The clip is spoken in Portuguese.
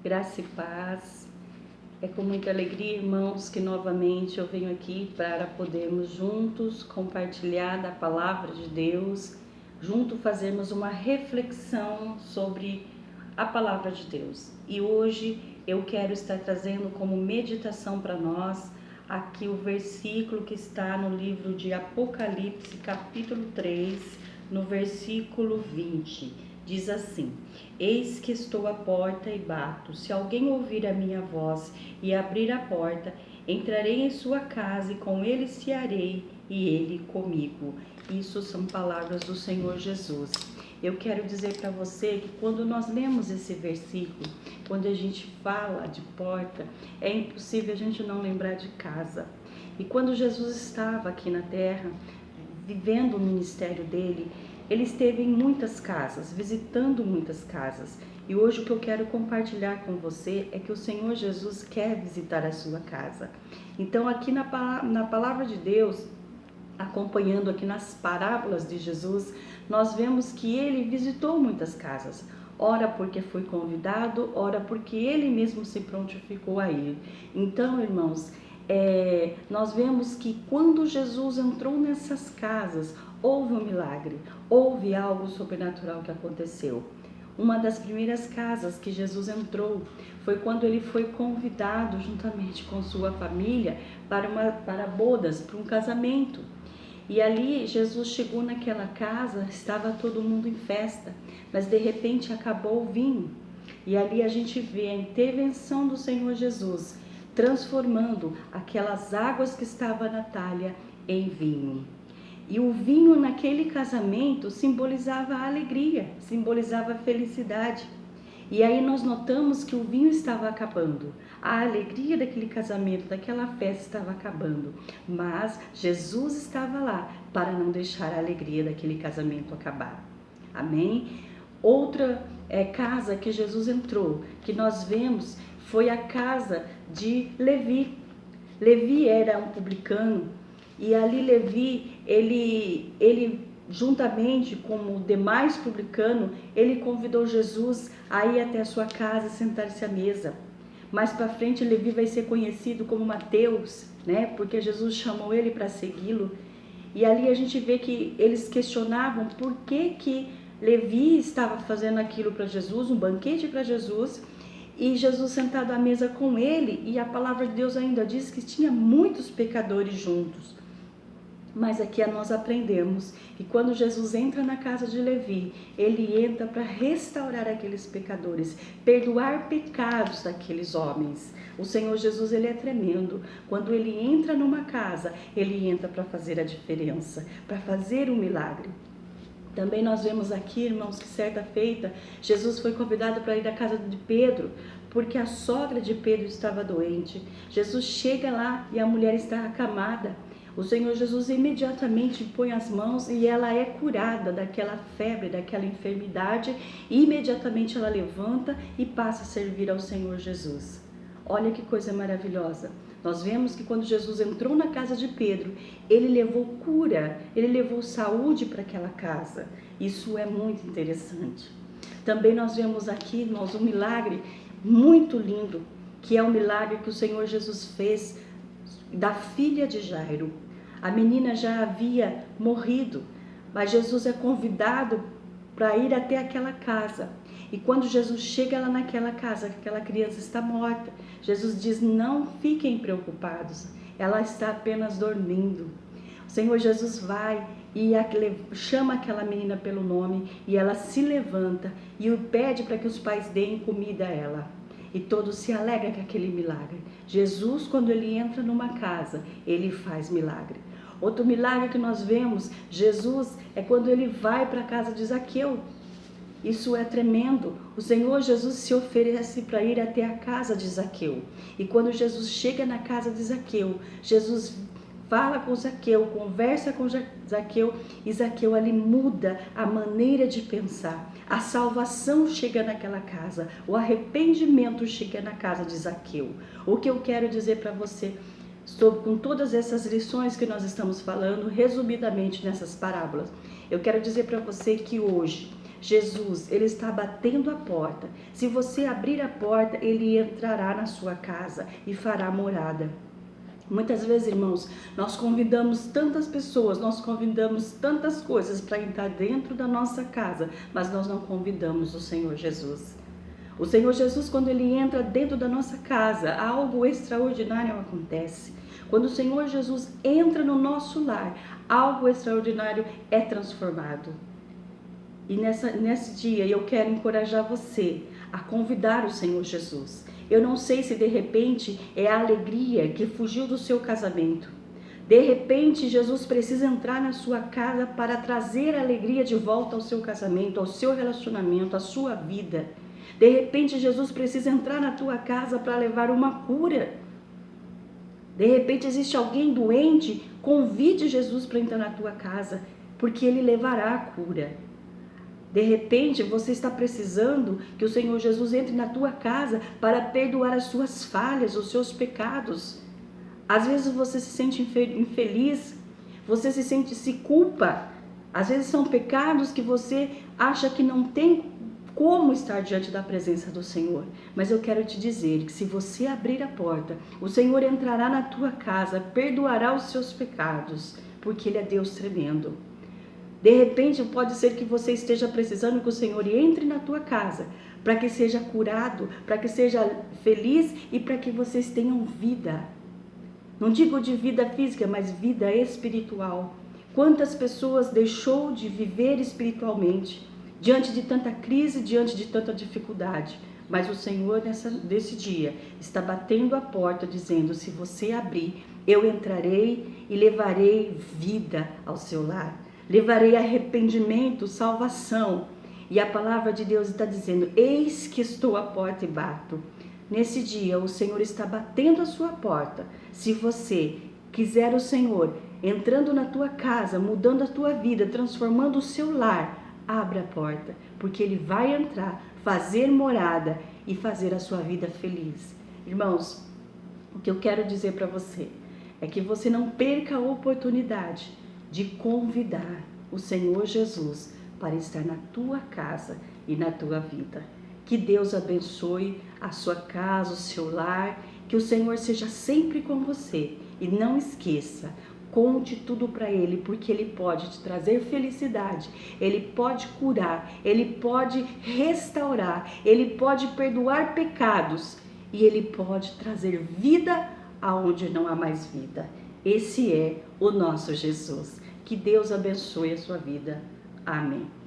Graça e paz. É com muita alegria, irmãos, que novamente eu venho aqui para podermos juntos compartilhar da palavra de Deus, junto fazermos uma reflexão sobre a palavra de Deus. E hoje eu quero estar trazendo como meditação para nós aqui o versículo que está no livro de Apocalipse, capítulo 3, no versículo 20. Diz assim: Eis que estou à porta e bato. Se alguém ouvir a minha voz e abrir a porta, entrarei em sua casa e com ele cearei e ele comigo. Isso são palavras do Senhor Jesus. Eu quero dizer para você que quando nós lemos esse versículo, quando a gente fala de porta, é impossível a gente não lembrar de casa. E quando Jesus estava aqui na terra, vivendo o ministério dele, ele esteve em muitas casas, visitando muitas casas. E hoje o que eu quero compartilhar com você é que o Senhor Jesus quer visitar a sua casa. Então aqui na palavra de Deus, acompanhando aqui nas parábolas de Jesus, nós vemos que ele visitou muitas casas. Ora porque foi convidado, ora porque ele mesmo se prontificou a ir. Então, irmãos, nós vemos que quando Jesus entrou nessas casas, houve um milagre, houve algo sobrenatural que aconteceu. Uma das primeiras casas que Jesus entrou foi quando ele foi convidado juntamente com sua família para bodas, para um casamento. E ali Jesus chegou naquela casa, estava todo mundo em festa, mas de repente acabou o vinho. E ali a gente vê a intervenção do Senhor Jesus, transformando aquelas águas que estavam na talha em vinho. E o vinho naquele casamento simbolizava a alegria, simbolizava a felicidade. E aí nós notamos que o vinho estava acabando, a alegria daquele casamento, daquela festa estava acabando, mas Jesus estava lá para não deixar a alegria daquele casamento acabar. Amém? Outra casa que Jesus entrou, que nós vemos, foi a casa de Levi. Levi era um publicano e ali Levi, ele juntamente com o demais publicano, ele convidou Jesus a ir até a sua casa e sentar-se à mesa. Mais para frente, Levi vai ser conhecido como Mateus, né? Porque Jesus chamou ele para segui-lo. E ali a gente vê que eles questionavam por que Levi estava fazendo aquilo para Jesus, um banquete para Jesus, e Jesus sentado à mesa com ele, e a palavra de Deus ainda diz que tinha muitos pecadores juntos. Mas aqui nós aprendemos que quando Jesus entra na casa de Levi, ele entra para restaurar aqueles pecadores, perdoar pecados daqueles homens. O Senhor Jesus, ele é tremendo. Quando ele entra numa casa, ele entra para fazer a diferença, para fazer um milagre. Também nós vemos aqui, irmãos, que certa feita, Jesus foi convidado para ir à casa de Pedro, porque a sogra de Pedro estava doente. Jesus chega lá e a mulher está acamada. O Senhor Jesus imediatamente põe as mãos e ela é curada daquela febre, daquela enfermidade, e imediatamente ela levanta e passa a servir ao Senhor Jesus. Olha que coisa maravilhosa. Nós vemos que quando Jesus entrou na casa de Pedro, ele levou cura, ele levou saúde para aquela casa. Isso é muito interessante. Também nós vemos aqui, irmãos, um milagre muito lindo, que é o milagre que o Senhor Jesus fez da filha de Jairo. A menina já havia morrido, mas Jesus é convidado para ir até aquela casa. E quando Jesus chega lá naquela casa, aquela criança está morta, Jesus diz: não fiquem preocupados, ela está apenas dormindo. O Senhor Jesus vai e chama aquela menina pelo nome, e ela se levanta e pede para que os pais deem comida a ela. E todos se alegram com aquele milagre. Jesus, quando ele entra numa casa, ele faz milagre. Outro milagre que nós vemos, Jesus, é quando ele vai para a casa de Zaqueu. Isso é tremendo. O Senhor Jesus se oferece para ir até a casa de Zaqueu. E quando Jesus chega na casa de Zaqueu, Jesus fala com Zaqueu, conversa com Zaqueu, e Zaqueu ali muda a maneira de pensar. A salvação chega naquela casa, o arrependimento chega na casa de Zaqueu. O que eu quero dizer para você, com todas essas lições que nós estamos falando, resumidamente nessas parábolas, eu quero dizer para você que hoje Jesus, Ele está batendo a porta. Se você abrir a porta, Ele entrará na sua casa e fará morada. Muitas vezes, irmãos, nós convidamos tantas pessoas, nós convidamos tantas coisas para entrar dentro da nossa casa, mas nós não convidamos o Senhor Jesus. O Senhor Jesus, quando Ele entra dentro da nossa casa, algo extraordinário acontece. Quando o Senhor Jesus entra no nosso lar, algo extraordinário é transformado. E nesse dia eu quero encorajar você a convidar o Senhor Jesus. Eu não sei se de repente é a alegria que fugiu do seu casamento. De repente Jesus precisa entrar na sua casa para trazer a alegria de volta ao seu casamento, ao seu relacionamento, à sua vida. De repente Jesus precisa entrar na tua casa para levar uma cura. De repente existe alguém doente, convide Jesus para entrar na tua casa, porque Ele levará a cura. De repente, você está precisando que o Senhor Jesus entre na tua casa para perdoar as suas falhas, os seus pecados. Às vezes você se sente infeliz, você se culpa. Às vezes são pecados que você acha que não tem como estar diante da presença do Senhor. Mas eu quero te dizer que se você abrir a porta, o Senhor entrará na tua casa, perdoará os seus pecados, porque Ele é Deus tremendo. De repente, pode ser que você esteja precisando que o Senhor entre na tua casa, para que seja curado, para que seja feliz e para que vocês tenham vida. Não digo de vida física, mas vida espiritual. Quantas pessoas deixou de viver espiritualmente, diante de tanta crise, diante de tanta dificuldade. Mas o Senhor, nesse dia, está batendo a porta, dizendo, se você abrir, eu entrarei e levarei vida ao seu lar. Levarei arrependimento, salvação. E a palavra de Deus está dizendo, eis que estou à porta e bato. Nesse dia, o Senhor está batendo a sua porta. Se você quiser o Senhor entrando na tua casa, mudando a tua vida, transformando o seu lar, abra a porta, porque Ele vai entrar, fazer morada e fazer a sua vida feliz. Irmãos, o que eu quero dizer para você é que você não perca a oportunidade de convidar o Senhor Jesus para estar na tua casa e na tua vida. Que Deus abençoe a sua casa, o seu lar, que o Senhor seja sempre com você. E não esqueça, conte tudo para Ele, porque Ele pode te trazer felicidade, Ele pode curar, Ele pode restaurar, Ele pode perdoar pecados e Ele pode trazer vida aonde não há mais vida. Esse é o nosso Jesus. Que Deus abençoe a sua vida. Amém.